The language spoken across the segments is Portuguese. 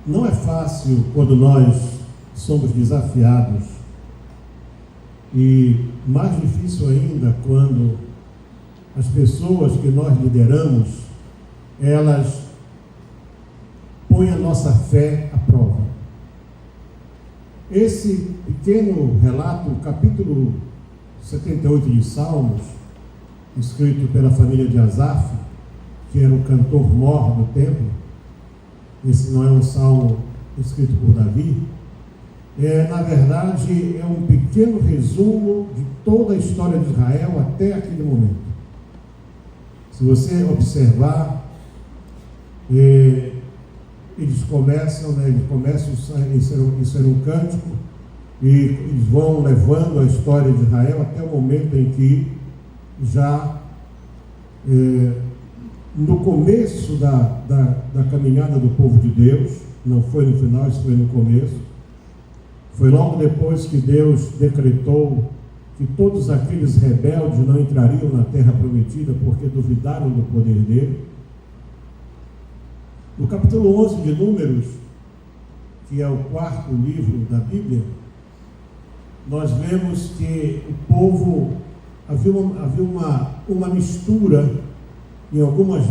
Não é fácil quando nós somos desafiados, e mais difícil ainda quando as pessoas que nós lideramos, elas põem a nossa fé à prova. Esse pequeno relato, o capítulo 78 de Salmos, escrito pela família de Asaf, que era o cantor mor do templo, esse não é um salmo escrito por Davi, na verdade é um pequeno resumo de toda a história de Israel até aquele momento. Se você observar, eles começam isso era um cântico, e eles vão levando a história de Israel até o momento em que já no começo da caminhada do povo de Deus, não foi no final, isso foi no começo, foi logo depois que Deus decretou que todos aqueles rebeldes não entrariam na terra prometida porque duvidaram do poder dele. No capítulo 11 de Números, que é o quarto livro da Bíblia, nós vemos que o povo, havia uma mistura, em algumas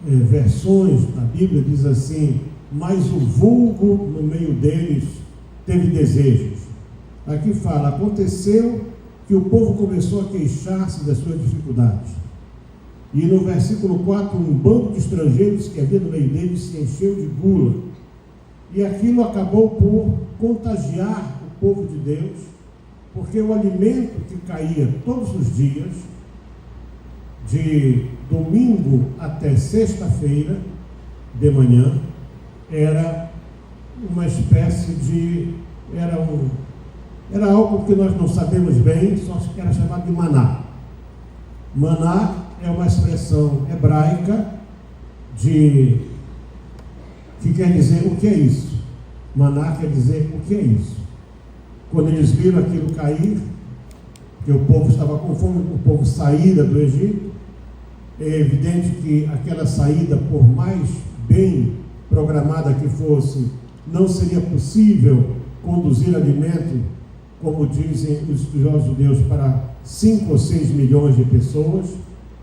versões da Bíblia diz assim, mas o vulgo no meio deles teve desejos. Aqui fala, aconteceu que o povo começou a queixar-se das suas dificuldades. E no versículo 4, um bando de estrangeiros que havia no meio deles se encheu de gula. E aquilo acabou por contagiar o povo de Deus, porque o alimento que caía todos os dias, de domingo até sexta-feira de manhã, era uma espécie de... Era algo que nós não sabemos bem, só que era chamado de maná. Maná é uma expressão hebraica que quer dizer o que é isso. Maná quer dizer o que é isso. Quando eles viram aquilo cair, que o povo estava com fome, o povo saíra do Egito, é evidente que aquela saída, por mais bem programada que fosse, não seria possível conduzir alimento, como dizem os estudiosos judeus, para 5 ou 6 milhões de pessoas.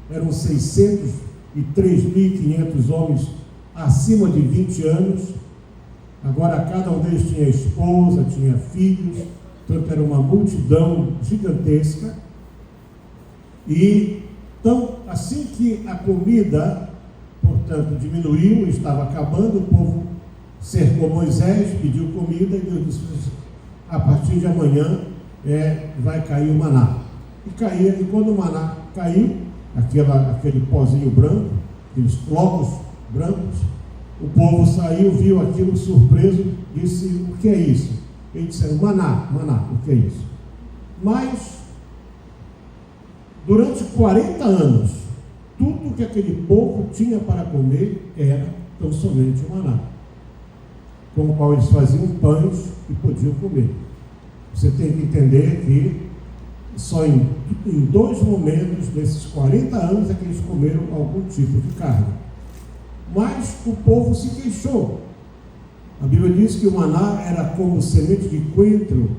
Eram 603.500 homens acima de 20 anos. Agora cada um deles tinha esposa, tinha filhos, portanto era uma multidão gigantesca. E então, assim que a comida, portanto, diminuiu, estava acabando, o povo cercou Moisés, pediu comida, e Deus disse, a partir de amanhã vai cair o maná. E caía, e quando o maná caiu, aquele pozinho branco, aqueles flocos brancos, o povo saiu, viu aquilo surpreso, disse, o que é isso? Ele disse, maná, o que é isso? Mas, durante 40 anos, tudo que aquele povo tinha para comer era tão somente o maná, com o qual eles faziam pães e podiam comer. Você tem que entender que só em 2 momentos, nesses 40 anos, é que eles comeram algum tipo de carne. Mas o povo se queixou. A Bíblia diz que o maná era como semente de coentro,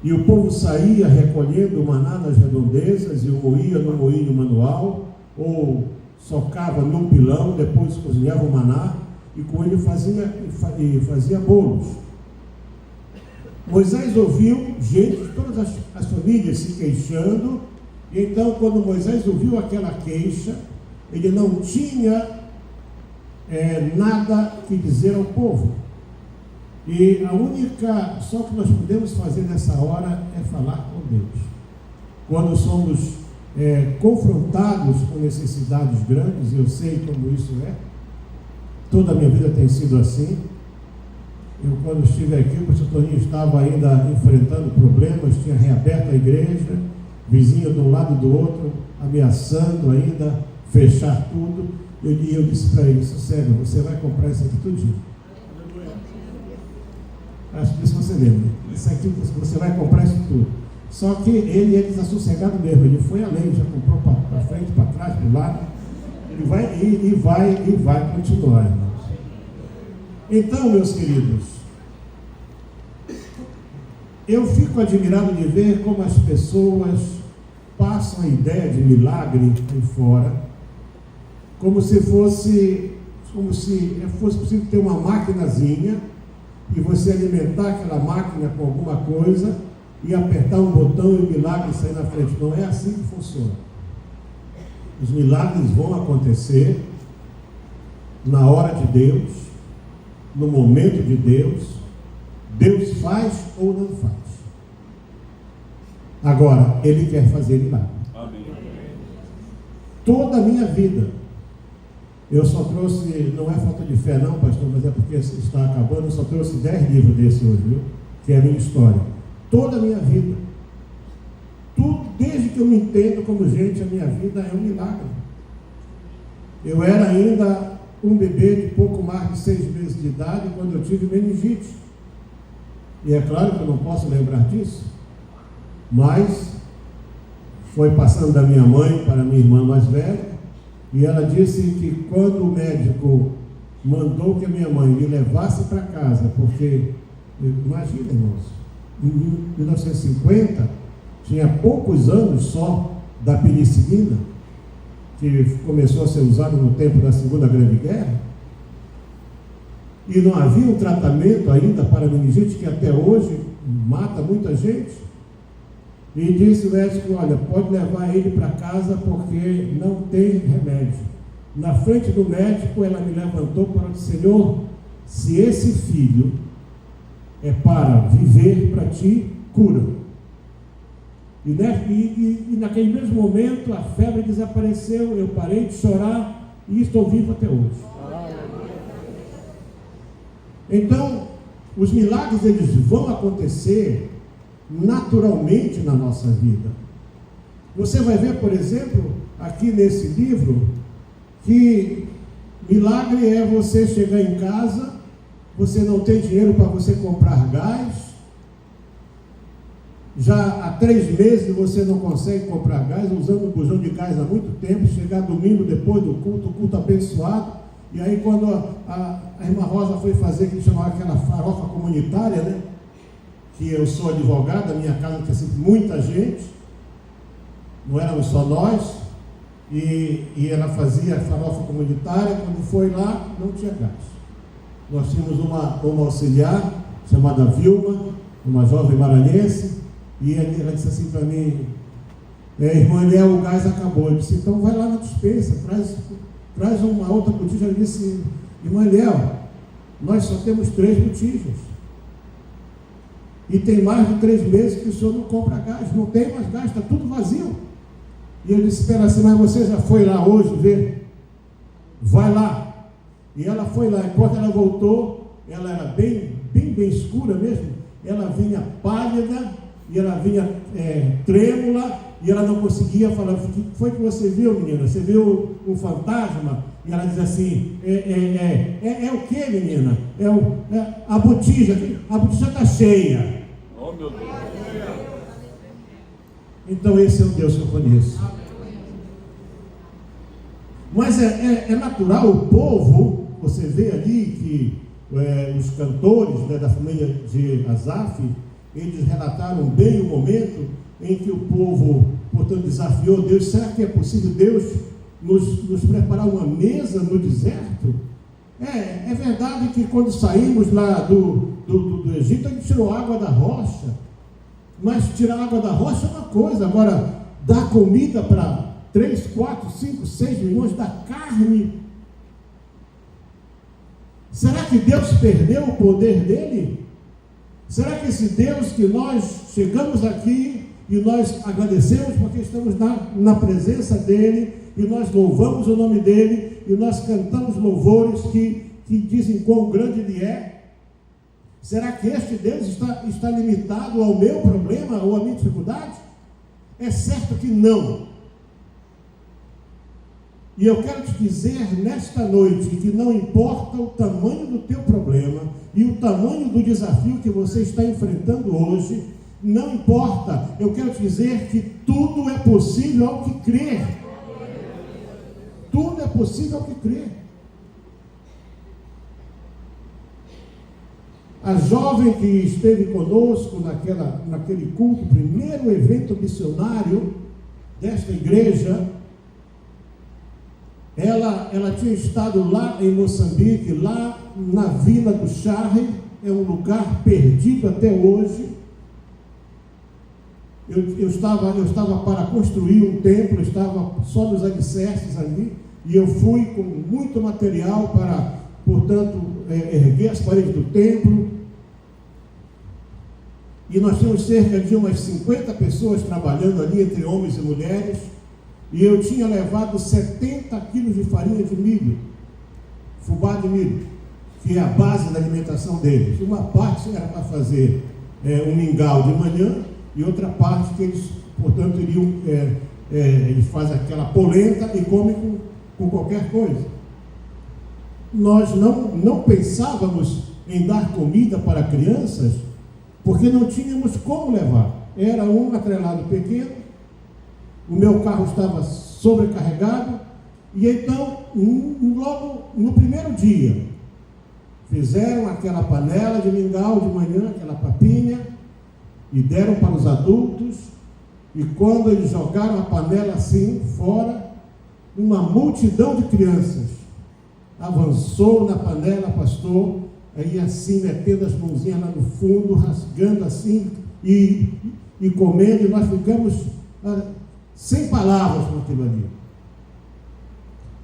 e o povo saía recolhendo o maná nas redondezas e o moía no moinho manual, ou socava num pilão, depois cozinhava o maná e com ele fazia bolos. Moisés ouviu gente de todas as famílias se queixando, e então quando Moisés ouviu aquela queixa, ele não tinha nada que dizer ao povo. E só que nós podemos fazer nessa hora é falar com Deus. Quando somos confrontados com necessidades grandes, eu sei como isso é, toda a minha vida tem sido assim. Eu, quando estive aqui, o pastor Toninho estava ainda enfrentando problemas, tinha reaberto a igreja, vizinho de um lado e do outro, ameaçando ainda fechar tudo. E eu disse para ele, sossega, você vai comprar isso aqui tudinho. Acho que isso você lembra. Isso aqui você vai comprar isso tudo. Só que ele é desassossegado mesmo, ele foi além, já comprou para frente, para trás, para o lado, e vai continuar, irmãos. Então, meus queridos, eu fico admirado de ver como as pessoas passam a ideia de milagre aí fora, como se fosse possível ter uma maquinazinha e você alimentar aquela máquina com alguma coisa e apertar um botão e o milagre sair na frente. Não é assim que funciona. Os milagres vão acontecer na hora de Deus, no momento de Deus. Deus faz ou não faz. Agora, Ele quer fazer milagre. Amém. Toda a minha vida, eu só trouxe, não é falta de fé não, pastor, mas é porque está acabando, eu só trouxe 10 livros desse hoje, viu? Que é a minha história. Toda a minha vida, tudo, desde que eu me entendo como gente, a minha vida é um milagre. Eu era ainda um bebê de pouco mais de 6 meses de idade quando eu tive meningite. E é claro que eu não posso lembrar disso, mas foi passando da minha mãe para a minha irmã mais velha, e ela disse que quando o médico mandou que a minha mãe me levasse para casa, porque, imagina, irmãos, em 1950, tinha poucos anos só da penicilina, que começou a ser usada no tempo da Segunda Grande Guerra, e não havia um tratamento ainda para a meningite, que até hoje mata muita gente. E disse o médico: olha, pode levar ele para casa porque não tem remédio. Na frente do médico, ela me levantou para dizer: Senhor, se esse filho é para viver para ti, cura. E naquele mesmo momento a febre desapareceu, eu parei de chorar e estou vivo até hoje. Então, os milagres eles vão acontecer naturalmente na nossa vida. Você vai ver, por exemplo, aqui nesse livro, que milagre é você chegar em casa, você não tem dinheiro para você comprar gás, já há 3 meses você não consegue comprar gás, usando um bujão de gás há muito tempo, chegar domingo depois do culto abençoado, e aí quando a irmã Rosa foi fazer, que chamava aquela farofa comunitária, né? Que eu sou advogado, a minha casa tinha sempre muita gente, não éramos só nós, e ela fazia a farofa comunitária. Quando foi lá, não tinha gás. Nós tínhamos uma auxiliar, chamada Vilma, uma jovem maranhense, e ela disse assim para mim: irmã Léo, o gás acabou. Eu disse: então vai lá na despensa, traz uma outra botija. Ela disse: irmã Léo, nós só temos 3 botijas. E tem mais de 3 meses que o senhor não compra gás, não tem mais gás, está tudo vazio. E eu disse: espera assim, mas você já foi lá hoje ver? Vai lá. E ela foi lá, e quando ela voltou, ela era bem escura mesmo, ela vinha pálida, e ela vinha trêmula, e ela não conseguia falar. O que foi que você viu, menina? Você viu um fantasma? E ela diz assim: é o que, menina? A botija está cheia. Oh, meu Deus. Então esse é o Deus que eu conheço. Mas é natural, o povo, você vê ali que os cantores, né, da família de Asaf, eles relataram bem o momento em que o povo, portanto, desafiou Deus. Será que é possível Deus nos preparar uma mesa no deserto? É verdade que quando saímos lá do Egito, a gente tirou água da rocha, mas tirar água da rocha é uma coisa, agora dar comida para 3, 4, 5, 6 milhões, da carne. Será que Deus perdeu o poder dele? Será que esse Deus que nós chegamos aqui e nós agradecemos porque estamos na presença dele, e nós louvamos o nome dele, e nós cantamos louvores que dizem quão grande ele é? Será que este Deus está limitado ao meu problema ou à minha dificuldade? É certo que não. E eu quero te dizer nesta noite que não importa o tamanho do teu problema e o tamanho do desafio que você está enfrentando hoje, não importa. Eu quero te dizer que tudo é possível ao que crer. Tudo é possível ao que crer. A jovem que esteve conosco naquele culto, primeiro evento missionário desta igreja, ela tinha estado lá em Moçambique, lá na Vila do Charre, é um lugar perdido até hoje. Eu estava para construir um templo, estava só nos alicerces ali, e eu fui com muito material para, portanto, erguer as paredes do templo. E nós tínhamos cerca de umas 50 pessoas trabalhando ali, entre homens e mulheres, e eu tinha levado 70 quilos de farinha de milho, fubá de milho, que é a base da alimentação deles. Uma parte era para fazer um mingau de manhã, e outra parte que eles, portanto, eles fazem aquela polenta e comem com qualquer coisa. Nós não pensávamos em dar comida para crianças, porque não tínhamos como levar. Era um atrelado pequeno, o meu carro estava sobrecarregado, e então, logo no primeiro dia, fizeram aquela panela de mingau de manhã, aquela papinha, e deram para os adultos, e quando eles jogaram a panela assim fora, uma multidão de crianças avançou na panela, pastor, aí assim, metendo as mãozinhas lá no fundo, rasgando assim, e comendo, e nós ficamos sem palavras com aquilo ali.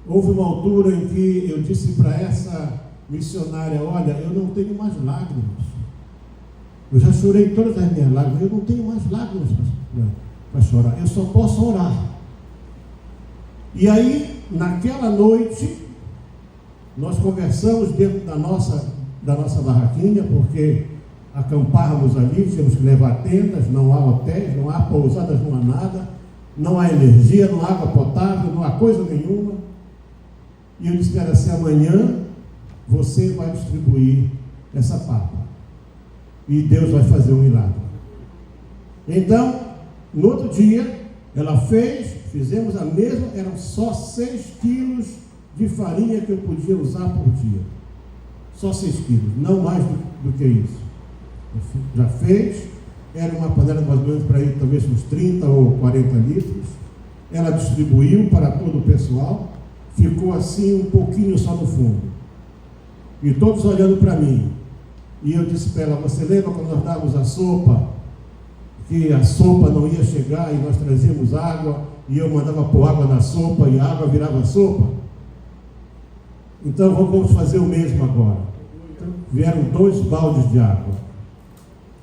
Houve uma altura em que eu disse para essa missionária: olha, eu não tenho mais lágrimas. Eu já chorei todas as minhas lágrimas, eu não tenho mais lágrimas para chorar, eu só posso orar. E aí, naquela noite, nós conversamos dentro da nossa barraquinha, porque acampávamos ali, tínhamos que levar tendas, não há hotéis, não há pousadas, não há nada, não há energia, não há água potável, não há coisa nenhuma. E eu disse: era assim, amanhã você vai distribuir essa papa, e Deus vai fazer um milagre. Então, no outro dia, ela fizemos a mesma, eram só 6 quilos de farinha que eu podia usar por dia. Só 6 quilos, não mais do que isso. Já fez, era uma panela mais ou menos para ir talvez uns 30 ou 40 litros. Ela distribuiu para todo o pessoal, ficou assim um pouquinho só no fundo. E todos olhando para mim. E eu disse para ela: você lembra quando nós dávamos a sopa? Que a sopa não ia chegar e nós trazíamos água, e eu mandava pôr água na sopa e a água virava sopa? Então vamos fazer o mesmo agora. Então, vieram 2 baldes de água,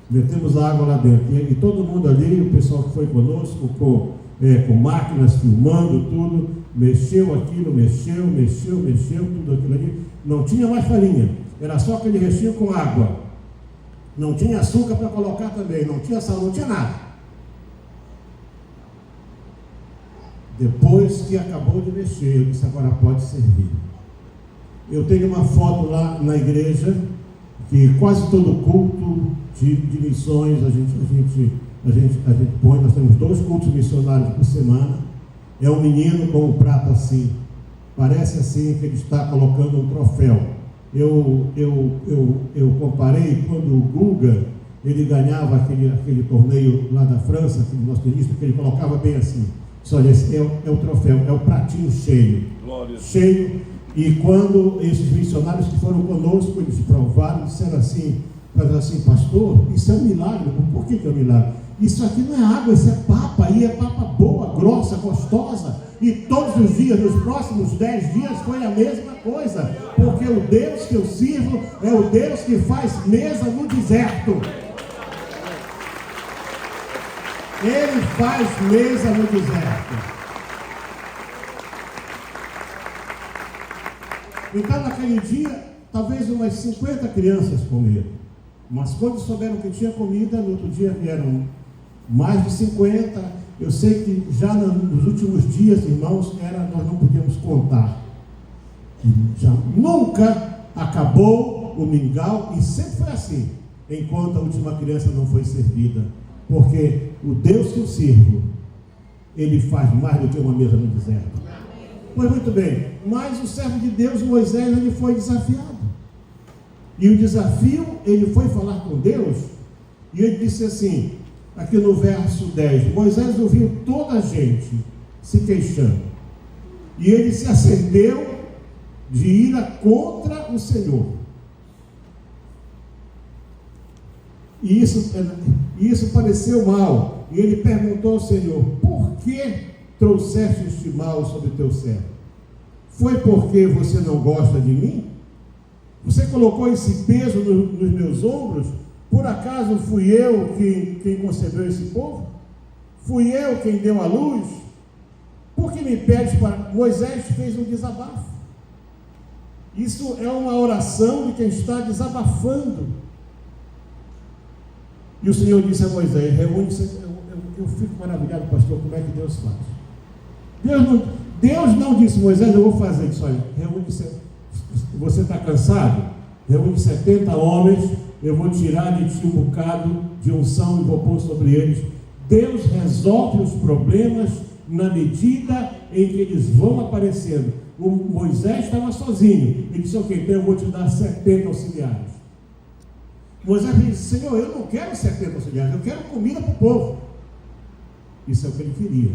metemos a água lá dentro, e todo mundo ali, o pessoal que foi conosco, com máquinas filmando tudo, mexeu aquilo, mexeu tudo aquilo ali. Não tinha mais farinha, era só aquele restinho com água. Não tinha açúcar para colocar também, não tinha sal, não tinha nada. Depois que acabou de mexer, eu disse: agora pode servir. Eu tenho uma foto lá na igreja, que quase todo culto de missões a gente põe. Nós temos 2 cultos missionários por semana. É um menino com um prato assim, parece assim que ele está colocando um troféu. Eu comparei quando o Guga, ele ganhava aquele torneio lá da França, aquele nosso tenista, que ele colocava bem assim. Olha, esse é o troféu, é o pratinho cheio. Glória. Cheio. E quando esses missionários que foram conosco, eles provaram, disseram assim, pastor, isso é um milagre. Por que é um milagre? Isso aqui não é água, isso é papa, e é papa boa, grossa, gostosa. E todos os dias, nos próximos 10 dias, foi a mesma coisa, porque o Deus que eu sirvo é o Deus que faz mesa no deserto. Ele faz mesa no deserto. Então, naquele dia, talvez umas 50 crianças comeram. Mas quando souberam que tinha comida, no outro dia vieram mais de 50. Eu sei que já nos últimos dias, irmãos, nós não podíamos contar. Já nunca acabou o mingau, e sempre foi assim, enquanto a última criança não foi servida. Porque o Deus que eu sirvo, Ele faz mais do que uma mesa no deserto. Pois muito bem, mas o servo de Deus, Moisés, ele foi desafiado. E o desafio, ele foi falar com Deus, e ele disse assim, aqui no verso 10, Moisés ouviu toda a gente se queixando, e ele se acendeu de ira contra o Senhor. E isso pareceu mal, e ele perguntou ao Senhor, por que trouxeste este mal sobre o teu servo? Foi porque você não gosta de mim? Você colocou esse peso nos meus ombros? Por acaso fui eu quem concebeu esse povo? Fui eu quem deu a luz? Por que me pedes para... Moisés fez um desabafo. Isso é uma oração de quem está desabafando. E o Senhor disse a Moisés, reúne-se. Eu fico maravilhado, pastor, como é que Deus faz. Deus não disse, Moisés, eu vou fazer isso. Olha, reúne-se. Você está cansado? Reúne 70 homens, eu vou tirar de ti um bocado de unção e vou pôr sobre eles. Deus resolve os problemas na medida em que eles vão aparecendo. O Moisés estava sozinho, ele disse, ok, então eu vou te dar 70 auxiliares. Moisés disse, Senhor, eu não quero 70 auxiliares, eu quero comida para o povo. Isso é o que ele queria.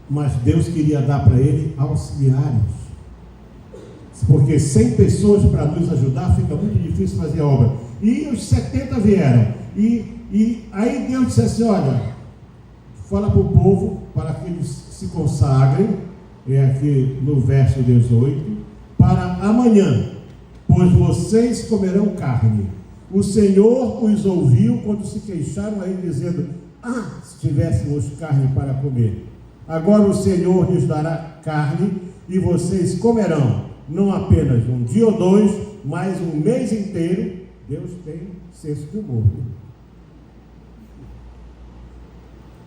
Mas Deus queria dar para ele auxiliares. Porque 100 pessoas para nos ajudar, fica muito difícil fazer a obra. E os 70 vieram. E aí Deus disse assim, olha, fala para o povo, para que eles se consagrem, aqui no verso 18, para amanhã, pois vocês comerão carne. O Senhor os ouviu quando se queixaram a ele, dizendo, se tivéssemos carne para comer. Agora o Senhor lhes dará carne e vocês comerão, não apenas um dia ou dois, mas um mês inteiro. Deus tem senso de humor.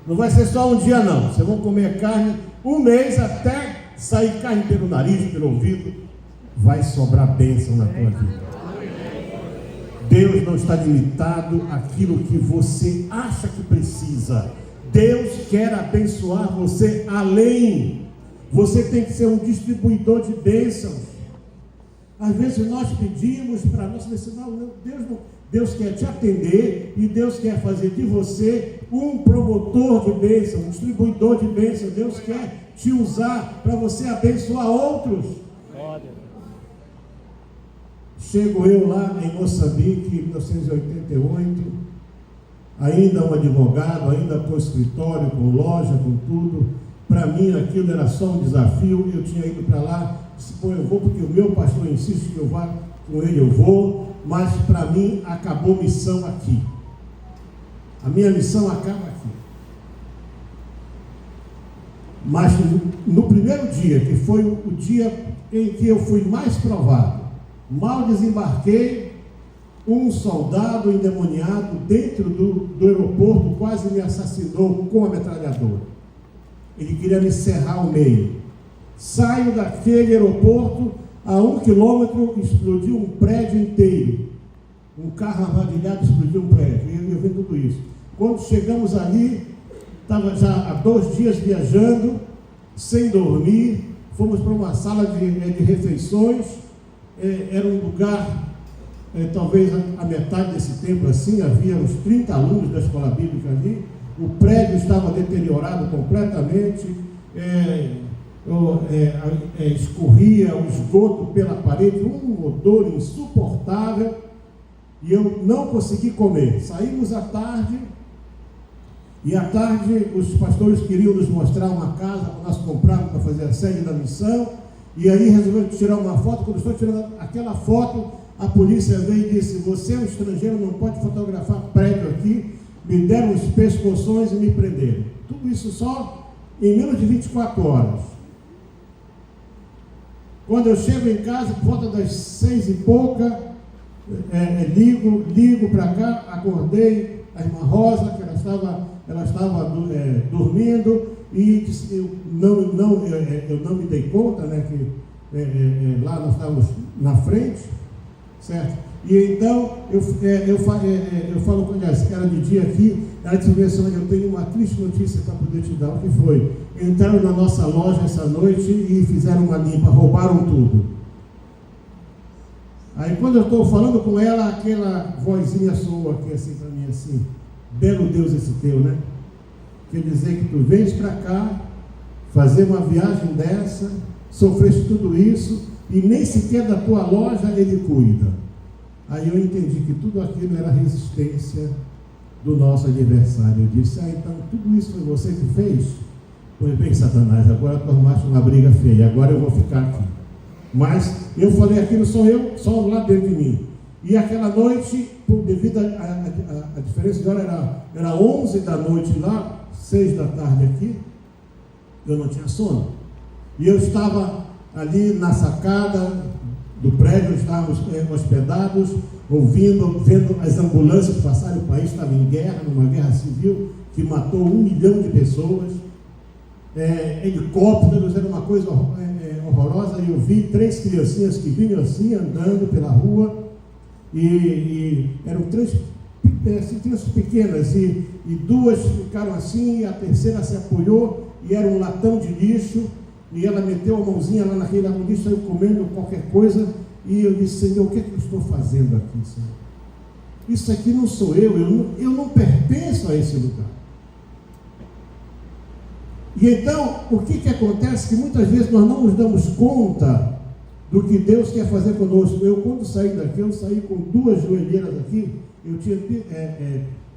Não vai ser só um dia não, vocês vão comer carne um mês até sair carne pelo nariz, pelo ouvido, vai sobrar bênção na tua vida. Deus não está limitado àquilo que você acha que precisa. Deus quer abençoar você além. Você tem que ser um distribuidor de bênçãos. Às vezes nós pedimos para nós, não, Deus quer te atender e Deus quer fazer de você um promotor de bênção, um distribuidor de bênção. Deus quer te usar para você abençoar outros. Chego eu lá em Moçambique, em 1988, ainda um advogado, ainda com escritório, com loja, com tudo. Para mim aquilo era só um desafio. Eu tinha ido para lá, disse, pô, eu vou porque o meu pastor insiste que eu vá com ele, eu vou. Mas para mim acabou missão aqui. A minha missão acaba aqui. Mas no primeiro dia, que foi o dia em que eu fui mais provado, mal desembarquei, um soldado endemoniado dentro do aeroporto quase me assassinou com a metralhadora. Ele queria me serrar ao meio. Saio daquele aeroporto, a 1 quilômetro explodiu um prédio inteiro. Um carro armadilhado explodiu um prédio. E eu vi tudo isso. Quando chegamos ali, estava já há 2 dias viajando, sem dormir. Fomos para uma sala de refeições. Era um lugar, talvez a metade desse tempo assim, havia uns 30 alunos da escola bíblica ali. O prédio estava deteriorado completamente. Escorria o esgoto pela parede, um odor insuportável, e eu não consegui comer. Saímos à tarde, e à tarde os pastores queriam nos mostrar uma casa para nós comprarmos para fazer a sede da missão, e aí resolveram tirar uma foto. Quando estou tirando aquela foto, a polícia veio e disse, você é um estrangeiro, não pode fotografar prédio aqui. Me deram os pescoções e me prenderam. Tudo isso só em menos de 24 horas. Quando eu chego em casa, por volta das 6 e pouca, ligo para cá, acordei a irmã Rosa, que ela estava dormindo, e disse, eu não me dei conta, né, que lá nós estávamos na frente, certo? E então eu falo com ela, era de dia aqui, ela disse assim, olha, eu tenho uma triste notícia para poder te dar. O que foi? Entraram na nossa loja essa noite e fizeram uma limpa, roubaram tudo. Aí quando eu estou falando com ela, aquela vozinha soa aqui assim para mim, assim, belo Deus esse teu, né? Quer dizer que tu vens para cá, fazer uma viagem dessa, sofreste tudo isso, e nem sequer da tua loja ele cuida. Aí eu entendi que tudo aquilo era resistência do nosso adversário. Eu disse, então tudo isso foi você que fez? Pois bem, Satanás, agora tu arrumaste uma briga feia, agora eu vou ficar aqui. Mas eu falei, aquilo sou eu, só lá dentro de mim. E aquela noite, devido a diferença de hora, era 11 da noite lá, 6 da tarde aqui, eu não tinha sono. E eu estava ali na sacada do prédio, estávamos hospedados, vendo as ambulâncias passarem. O país estava em guerra, numa guerra civil, que matou 1 milhão de pessoas. Helicópteros, era uma coisa horrorosa. E eu vi 3 criancinhas que vinham assim, andando pela rua, e eram 3 crianças pequenas, e 2 ficaram assim, e a terceira se apoiou, e era um latão de lixo, e ela meteu a mãozinha lá naquele latão de lixo, saiu comendo qualquer coisa, e eu disse, Senhor, o que é que eu estou fazendo aqui, Senhor? Isso aqui não sou eu não pertenço a esse lugar. E então, o que acontece? Que muitas vezes nós não nos damos conta do que Deus quer fazer conosco. Eu, quando saí daqui, eu saí com 2 joelheiras aqui. Eu tinha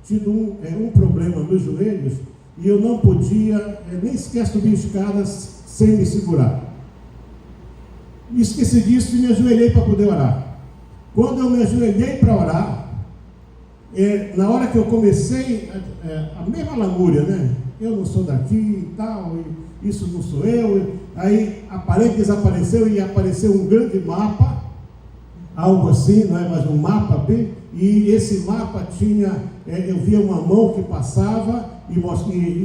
tido um problema nos joelhos, e eu não podia nem sequer subir escadas sem me segurar. Esqueci disso e me ajoelhei para poder orar. Quando eu me ajoelhei para orar, na hora que eu comecei, a mesma lamúria, né? Eu não sou daqui e tal, e isso não sou eu. Aí a parede desapareceu e apareceu um grande mapa, algo assim, não é? Mas um mapa bem, e esse mapa tinha, eu via uma mão que passava, e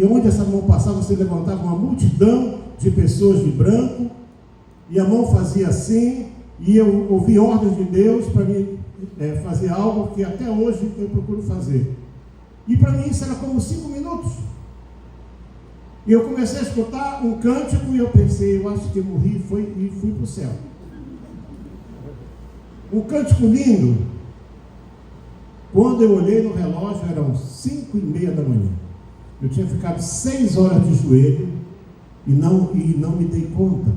onde essa mão passava, você levantava uma multidão de pessoas de branco, e a mão fazia assim, e eu ouvi ordens de Deus para mim fazer algo que até hoje eu procuro fazer. E para mim isso era como 5 minutos. E eu comecei a escutar um cântico, e eu pensei, eu acho que eu morri e fui para o céu. Um cântico lindo. Quando eu olhei no relógio, eram 5:30 da manhã. Eu tinha ficado 6 horas de joelho e não me dei conta.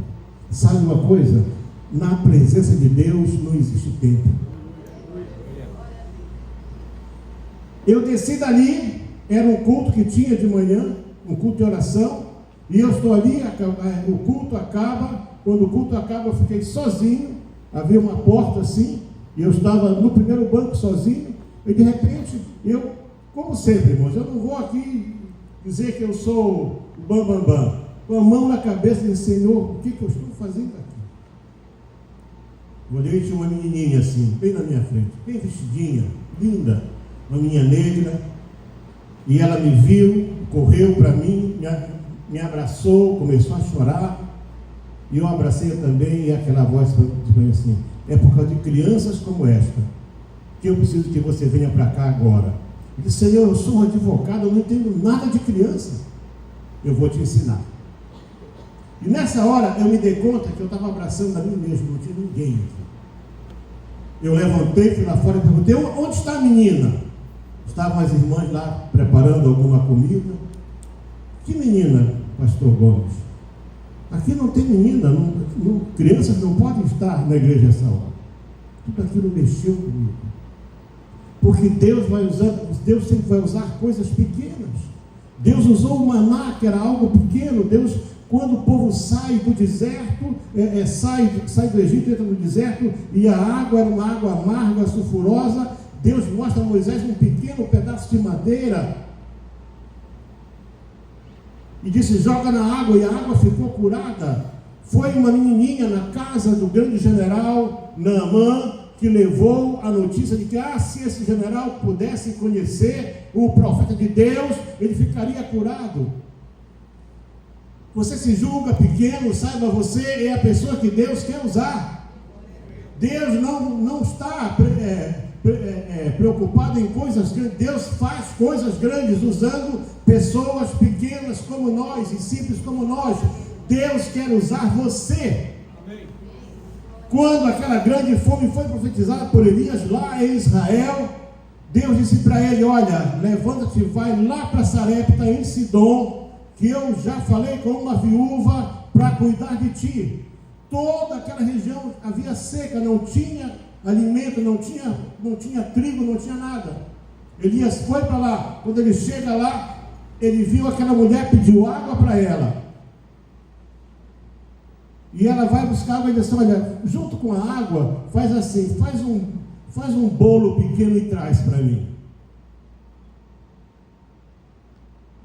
Sabe uma coisa? Na presença de Deus não existe tempo. Eu desci dali, era um culto que tinha de manhã, um culto de oração, e eu estou ali, o culto acaba. Quando o culto acaba, eu fiquei sozinho, havia uma porta assim, e eu estava no primeiro banco sozinho, e de repente, eu, como sempre, irmãos, eu não vou aqui dizer que eu sou o bambambam, com a mão na cabeça e disse, Senhor, o que eu estou fazendo aqui? Olhei e tinha uma menininha assim, bem na minha frente, bem vestidinha, linda, uma menina negra, e ela me viu, correu para mim, me abraçou, começou a chorar, e eu abracei também, e aquela voz falou assim, é por causa de crianças como esta, que eu preciso que você venha para cá agora. Eu disse, Senhor, eu sou um advogado, eu não entendo nada de criança, eu vou te ensinar. E nessa hora eu me dei conta que eu estava abraçando a mim mesmo, não tinha ninguém aqui. Eu levantei, fui lá fora e perguntei, onde está a menina? Estavam as irmãs lá preparando alguma comida. Que menina, pastor Gomes? Aqui não tem menina, crianças não podem estar na igreja essa hora. Tudo aquilo mexeu comigo. Porque Deus sempre vai usar coisas pequenas. Deus usou o maná, que era algo pequeno. Deus, quando o povo sai do deserto, sai do Egito, entra no deserto, e a água era uma água amarga, sulfurosa, Deus mostra a Moisés um pequeno pedaço de madeira, e disse, joga na água, e a água ficou curada. Foi uma menininha na casa do grande general Naamã, que levou a notícia de que, se esse general pudesse conhecer o profeta de Deus, ele ficaria curado. Você se julga pequeno, saiba, você é a pessoa que Deus quer usar. Deus não está preocupado em coisas grandes. Deus faz coisas grandes usando pessoas pequenas como nós e simples como nós. Deus quer usar você. Quando aquela grande fome foi profetizada por Elias lá em Israel, Deus disse para ele: olha, levanta-te, vai lá para Sarepta em Sidom, que eu já falei com uma viúva para cuidar de ti. Toda aquela região havia seca, não tinha alimento, não tinha trigo, não tinha nada. Elias foi para lá. Quando ele chega lá, ele viu aquela mulher, pediu água para ela. E ela vai buscar água e diz: olha, junto com a água, faz assim, faz um bolo pequeno e traz para mim.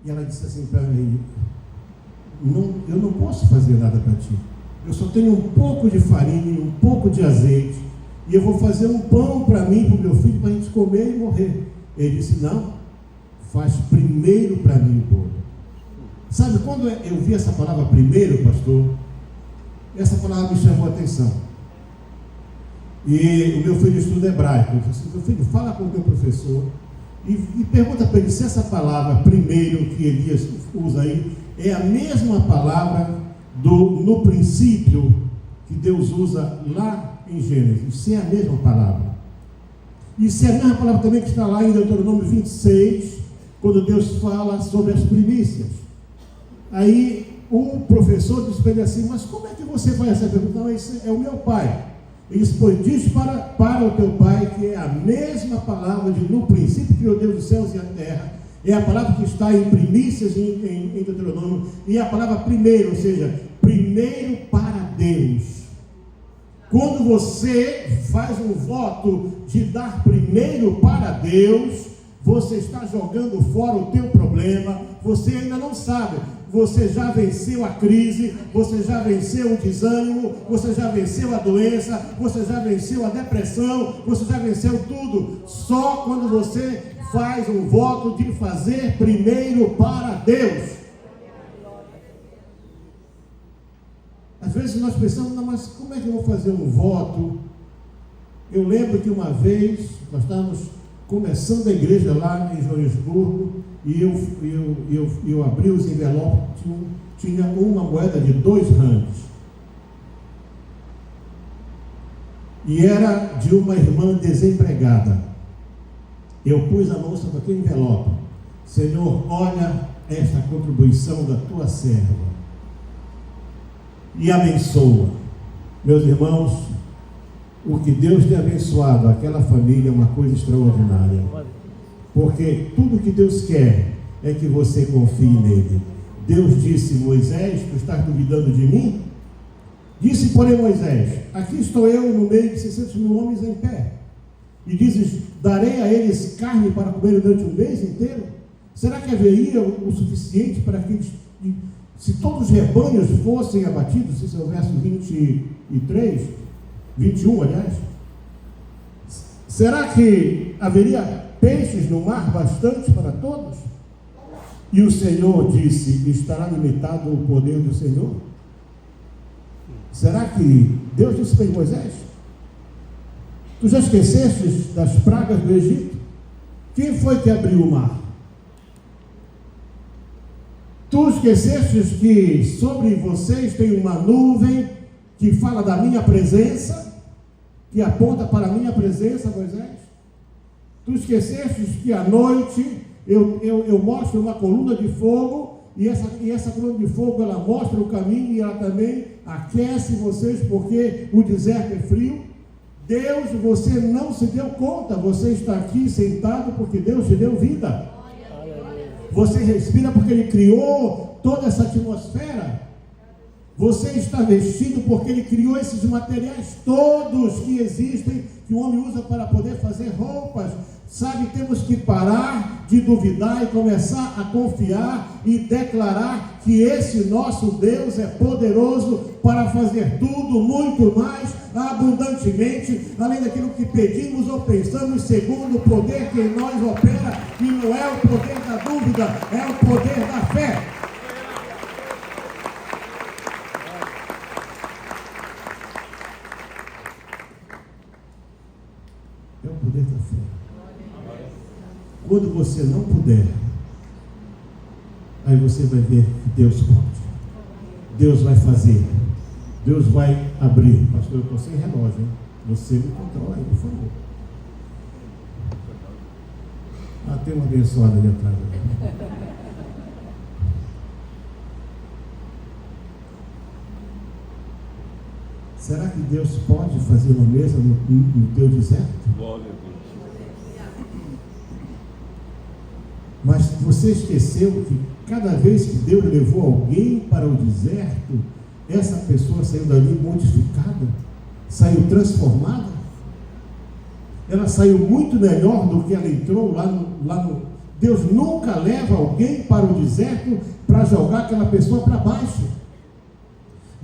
E ela disse assim para ele: eu não posso fazer nada para ti. Eu só tenho um pouco de farinha, um pouco de azeite, e eu vou fazer um pão para mim, para o meu filho, para a gente comer e morrer. Ele disse: não, faz primeiro para mim o bolo. Sabe, quando eu vi essa palavra primeiro, pastor, essa palavra me chamou a atenção. E o meu filho estuda hebraico. Eu disse: meu filho, fala com o teu professor e pergunta para ele se essa palavra primeiro que Elias usa aí é a mesma palavra no princípio que Deus usa lá em Gênesis. Se é a mesma palavra. E se é a mesma palavra também que está lá em Deuteronômio 26, quando Deus fala sobre as primícias. Aí o professor disse para ele assim: mas como é que você faz essa pergunta? Não, esse é o meu pai. Ele disse: pois diz para o teu pai que é a mesma palavra de no princípio criou Deus os céus e a terra. É a palavra que está em primícias em Deuteronômio. E é a palavra primeiro, ou seja, primeiro para Deus. Quando você faz um voto de dar primeiro para Deus, você está jogando fora o teu problema. Você ainda não sabe. Você já venceu a crise, você já venceu o desânimo, você já venceu a doença, você já venceu a depressão, você já venceu tudo. Só quando você faz um voto de fazer primeiro para Deus. Às vezes nós pensamos: não, mas como é que eu vou fazer um voto? Eu lembro que uma vez nós estávamos começando a igreja lá em Joanesburgo, e eu abri os envelopes, tinha uma moeda de 2 randes. E era de uma irmã desempregada. Eu pus a mão sobre aquele envelope: Senhor, olha esta contribuição da tua serva e abençoa. Meus irmãos, o que Deus tem abençoado aquela família é uma coisa extraordinária. Porque tudo que Deus quer é que você confie nele. Deus disse: Moisés, tu estás duvidando de mim? Disse, porém, Moisés: aqui estou eu no meio de 600 mil homens em pé. E dizes: darei a eles carne para comer durante um mês inteiro? Será que haveria o suficiente para que eles, se todos os rebanhos fossem abatidos? Esse é o verso 23, 21, aliás. Será que haveria peixes no mar bastante para todos? E o Senhor disse: estará limitado o poder do Senhor? Será que Deus disse para Moisés: tu já esqueceste das pragas do Egito? Quem foi que abriu o mar? Tu esqueceste que sobre vocês tem uma nuvem que fala da minha presença, que aponta para a minha presença, Moisés? Tu esqueceste que à noite eu mostro uma coluna de fogo, e essa coluna de fogo, ela mostra o caminho, e ela também aquece vocês, porque o deserto é frio. Deus, você não se deu conta, você está aqui sentado porque Deus te deu vida. Você respira porque Ele criou toda essa atmosfera. Você está vestido porque Ele criou esses materiais todos que existem, que o homem usa para poder fazer roupas. Sabe, temos que parar de duvidar e começar a confiar e declarar que esse nosso Deus é poderoso para fazer tudo muito mais abundantemente, além daquilo que pedimos ou pensamos, segundo o poder que em nós opera. E não é o poder da dúvida, é o poder da fé. É o poder da fé. Quando você não puder, aí você vai ver que Deus pode. Deus vai fazer. Deus vai abrir. Pastor, eu estou sem relógio, hein? Você me controla aí, por favor. Tem uma abençoada ali atrás. Será que Deus pode fazer uma mesa no teu deserto? Glória a Deus. Mas você esqueceu que cada vez que Deus levou alguém para o deserto, essa pessoa saiu dali modificada, saiu transformada. Ela saiu muito melhor do que ela entrou lá no... Deus nunca leva alguém para o deserto para jogar aquela pessoa para baixo.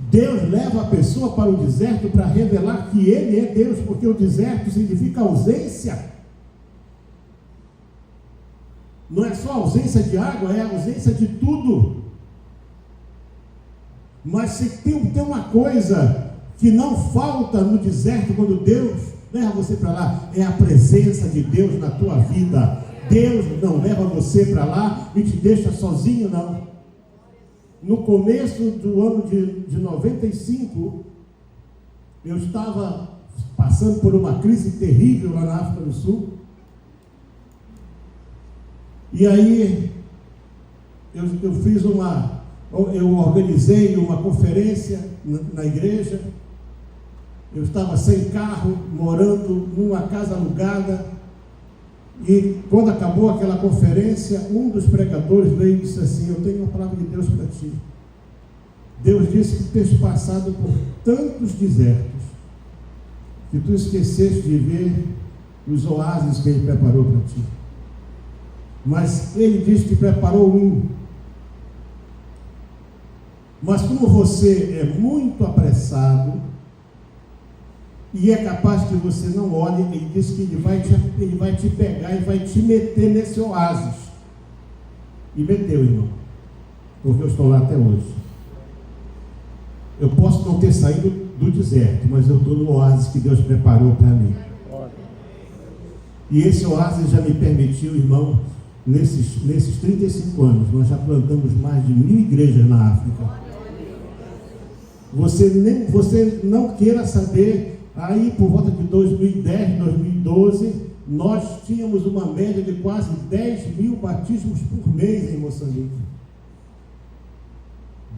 Deus leva a pessoa para o deserto para revelar que Ele é Deus, porque o deserto significa ausência. Não é só ausência de água, é ausência de tudo. Mas se tem uma coisa que não falta no deserto, quando Deus leva você para lá, é a presença de Deus na tua vida. Deus não leva você para lá e te deixa sozinho, não. No começo do ano de 95, eu estava passando por uma crise terrível lá na África do Sul. E aí eu organizei uma conferência na igreja. Eu estava sem carro, morando numa casa alugada. E quando acabou aquela conferência, um dos pregadores veio e disse assim: eu tenho uma palavra de Deus para ti. Deus disse que tens passado por tantos desertos que tu esqueceste de ver os oásis que Ele preparou para ti. Mas Ele disse que preparou um. Mas como você é muito apressado e é capaz que você não olhe, Ele disse que Ele vai te pegar e vai te meter nesse oásis. E meteu, irmão, porque eu estou lá até hoje. Eu posso não ter saído do deserto, mas eu estou no oásis que Deus preparou para mim. E esse oásis já me permitiu, irmão, nesses 35 anos, nós já plantamos mais de 1000 igrejas na África. Você não queira saber, aí por volta de 2010, 2012, nós tínhamos uma média de quase 10.000 batismos por mês em Moçambique.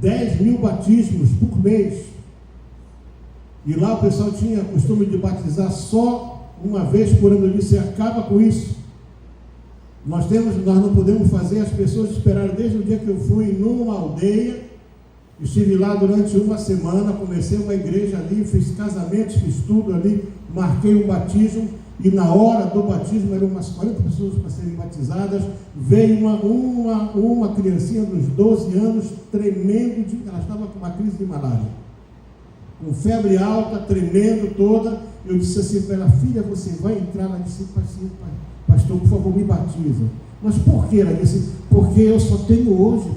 10.000 batismos por mês. E lá o pessoal tinha costume de batizar só uma vez por ano. Eu disse: acaba com isso. Nós não podemos fazer as pessoas esperarem. Desde o dia que eu fui numa aldeia, estive lá durante uma semana, comecei uma igreja ali, fiz casamentos, fiz tudo ali, marquei um batismo, e na hora do batismo eram umas 40 pessoas para serem batizadas. Veio uma criancinha dos 12 anos, tremendo, ela estava com uma crise de malária, com febre alta, tremendo toda. Eu disse assim para ela: filha, você vai entrar? Ela disse: pastor, por favor, me batiza. Mas por quê? Ela disse: porque eu só tenho hoje,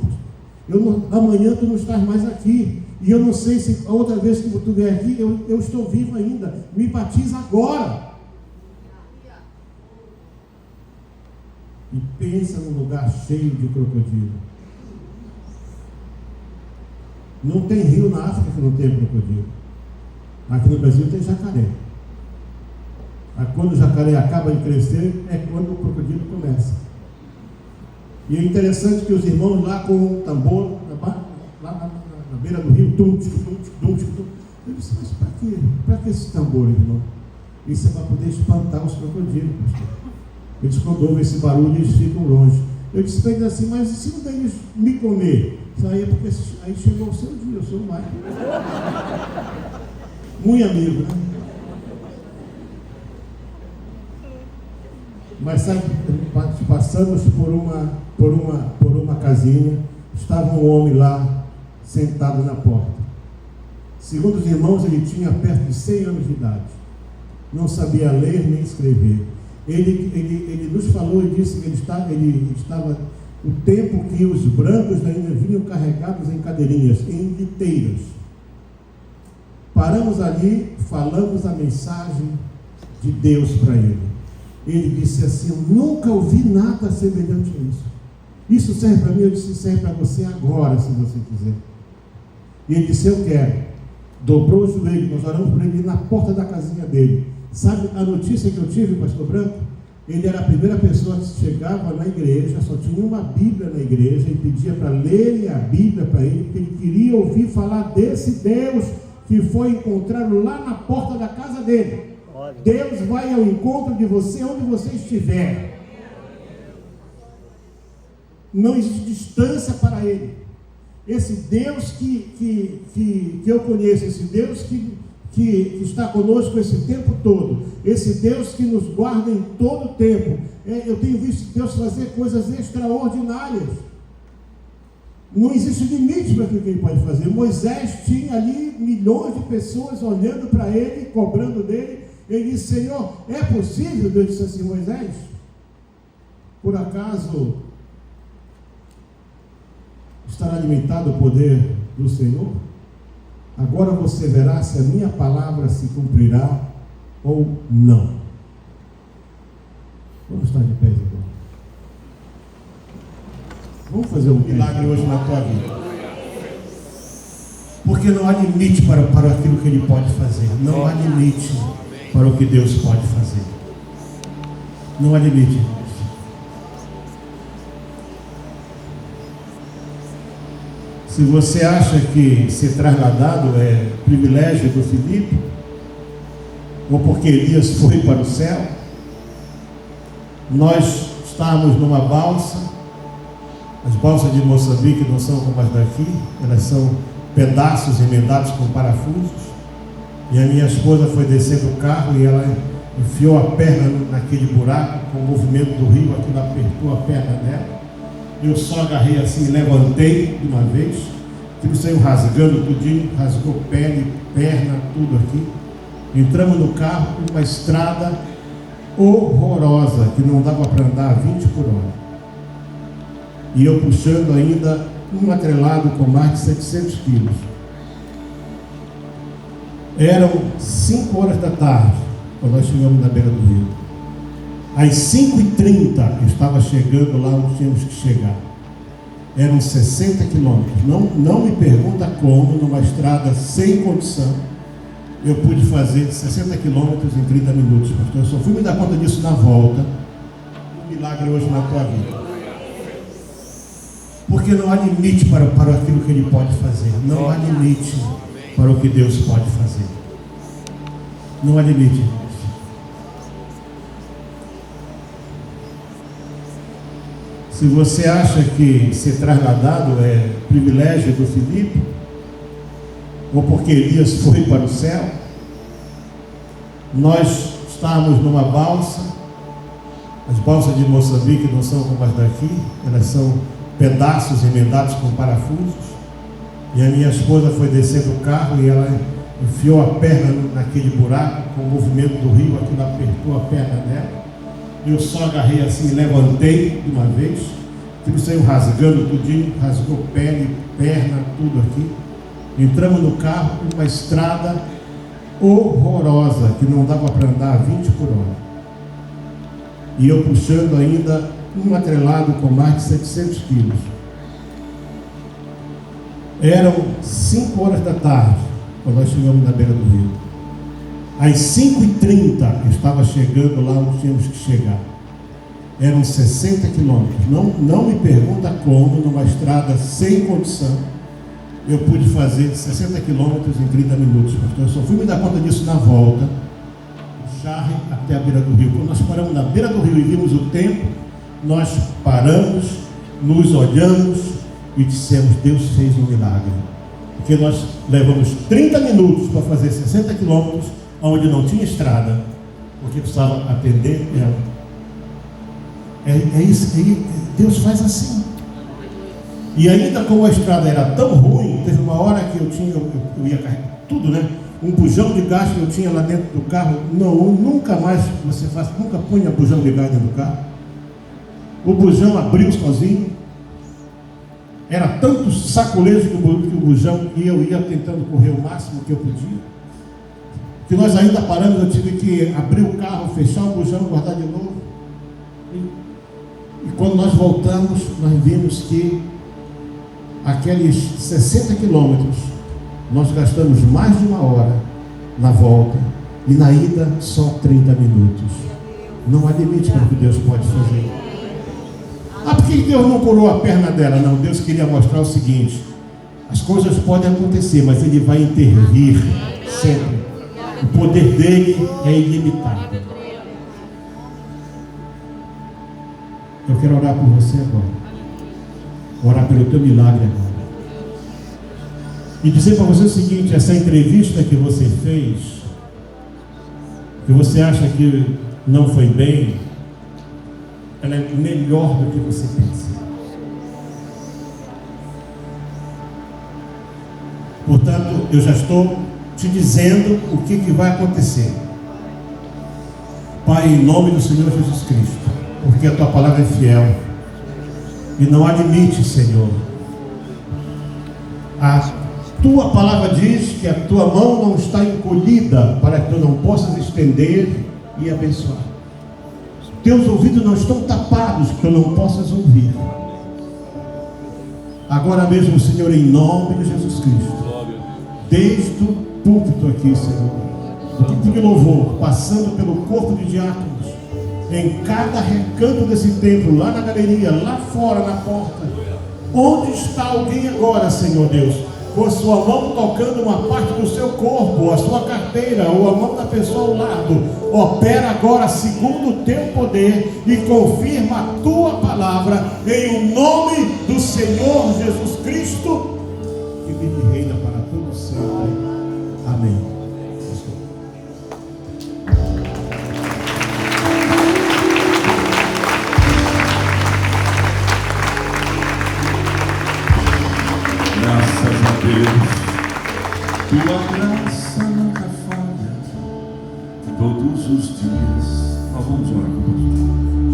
amanhã tu não estás mais aqui, e eu não sei se a outra vez que tu vier aqui, eu estou vivo ainda, me batiza agora. E pensa num lugar cheio de crocodilo. Não tem rio na África que não tem crocodilo. Aqui no Brasil tem jacaré. Quando o jacaré acaba de crescer, é quando o crocodilo começa. E é interessante que os irmãos lá com o tambor, lá na beira do rio, eu disse: mas para quê? Para que esse tambor, irmão? Isso é para poder espantar os crocodilos, pastor. Eles, quando ouvem esse barulho, eles ficam longe. Eu disse para ele assim: mas e se um deles me comer? Isso aí é porque aí chegou o seu dia, eu sou o mais. Muito amigo, né? Mas sabe, passamos por uma casinha, estava um homem lá, sentado na porta. Segundo os irmãos, ele tinha perto de 100 anos de idade. Não sabia ler nem escrever. Ele nos falou e disse que ele estava o tempo que os brancos ainda vinham carregados em cadeirinhas, em liteiras. Paramos ali, falamos a mensagem de Deus para ele. Ele disse assim: eu nunca ouvi nada semelhante a isso. Isso serve para mim? Eu disse: serve para você agora, se você quiser. E ele disse: eu quero. dobrou o joelho, nós oramos por ele na porta da casinha dele. Sabe a notícia que eu tive, pastor Branco? Ele era a primeira pessoa que chegava na igreja, só tinha uma Bíblia na igreja, e pedia para lerem a Bíblia para ele, porque ele queria ouvir falar desse Deus que foi encontrado lá na porta da casa dele. Deus vai ao encontro de você onde você estiver. Não existe distância para ele. Esse Deus que eu conheço, esse Deus que está conosco esse tempo todo, esse Deus que nos guarda em todo o tempo, eu tenho visto Deus fazer coisas extraordinárias. Não existe limite para o que ele pode fazer. Moisés tinha ali milhões de pessoas olhando para ele, cobrando dele. Ele disse: Senhor, é possível? Deus disse assim: Moisés, por acaso estará limitado o poder do Senhor? Agora você verá se a minha palavra se cumprirá ou não. Vamos estar de pé, então. Vamos fazer um milagre hoje na tua vida. Porque não há limite para aquilo que Ele pode fazer. Não há limite para o que Deus pode fazer. Não há limite. Se você acha que ser trasladado é privilégio do Filipe, ou porque Elias foi para o céu, nós estávamos numa balsa. As balsas de Moçambique não são como as daqui, elas são pedaços emendados com parafusos. E a minha esposa foi descer do carro e ela enfiou a perna naquele buraco, com o movimento do rio, aquilo apertou a perna dela. Eu só agarrei assim e levantei de uma vez. Aquilo saiu rasgando tudinho, rasgou pele, perna, tudo aqui. Entramos no carro, uma estrada horrorosa, que não dava para andar a 20 por hora. E eu puxando ainda um atrelado com mais de 700 quilos. Eram 5 horas da tarde, quando nós chegamos na beira do rio. Às 5h30 eu estava chegando lá onde tínhamos que chegar. Eram 60 quilômetros. Não me pergunta como, numa estrada sem condição, eu pude fazer 60 quilômetros em 30 minutos. Pastor, eu só fui me dar conta disso na volta. Um milagre hoje na tua vida. Porque não há limite para aquilo que Ele pode fazer. Não há limite para o que Deus pode fazer. Não há limite. Se você acha que ser trasladado é privilégio do Filipe, ou porque Elias foi para o céu, nós estávamos numa balsa. As balsas de Moçambique não são como as daqui, elas são pedaços emendados com parafusos. E a minha esposa foi descer do carro e ela enfiou a perna naquele buraco, com o movimento do rio, aquilo apertou a perna dela. Eu só agarrei assim e levantei de uma vez. Aquilo saiu rasgando tudinho, rasgou pele, perna, tudo aqui. Entramos no carro, uma estrada horrorosa, que não dava para andar a 20 por hora. E eu puxando ainda um atrelado com mais de 700 quilos. Eram 5 horas da tarde, quando nós chegamos na beira do rio. Às 5h30 eu estava chegando lá onde tínhamos que chegar. Eram 60 quilômetros. Não me pergunta como, numa estrada sem condição, eu pude fazer 60 quilômetros em 30 minutos. Pastor, eu só fui me dar conta disso na volta, do Charre até a beira do rio. Quando nós paramos na beira do rio e vimos o tempo, nós paramos, nos olhamos e dissemos: Deus fez um milagre. Porque nós levamos 30 minutos para fazer 60 quilômetros, onde não tinha estrada, porque precisava atender ela. É isso, Deus faz assim. E ainda como a estrada era tão ruim, teve uma hora que eu ia carregar tudo, né? Um bujão de gás que eu tinha lá dentro do carro. Nunca mais você faz, nunca ponha bujão de gás dentro do carro. O bujão abriu sozinho. Era tanto sacolejo que o bujão, e eu ia tentando correr o máximo que eu podia, que nós ainda paramos. Eu tive que abrir o carro, fechar o bujão, guardar de novo. E quando nós voltamos, nós vimos que aqueles 60 quilômetros nós gastamos mais de 1 hora na volta e na ida só 30 minutos. Não há limite para o que Deus pode fazer. Ah, por que Deus não curou a perna dela? Não, Deus queria mostrar o seguinte: as coisas podem acontecer, mas Ele vai intervir sempre. O poder dele é ilimitado. Eu quero orar por você agora. Orar pelo teu milagre agora. E dizer para você o seguinte: essa entrevista que você fez, que você acha que não foi bem, ela é melhor do que você pensa. Portanto, eu já estou te dizendo o que vai acontecer. Pai, em nome do Senhor Jesus Cristo, porque a tua palavra é fiel e não há limite, Senhor. A tua palavra diz que a tua mão não está encolhida para que tu não possas estender e abençoar. Teus ouvidos não estão tapados que tu não possas ouvir. Agora mesmo, Senhor, em nome de Jesus Cristo, desde o púlpito aqui, Senhor, do púlpito de louvor, passando pelo corpo de diáconos, em cada recanto desse templo, lá na galeria, lá fora na porta, onde está alguém agora, Senhor Deus, com a sua mão tocando uma parte do seu corpo, a sua carteira, ou a mão da pessoa ao lado, opera agora segundo o teu poder e confirma a tua palavra, em o nome do Senhor Jesus Cristo, que vive e reina para todo sempre. Amém. Graças a Deus, tua graça nunca falha, todos os dias. Nós vamos orar com o pastor.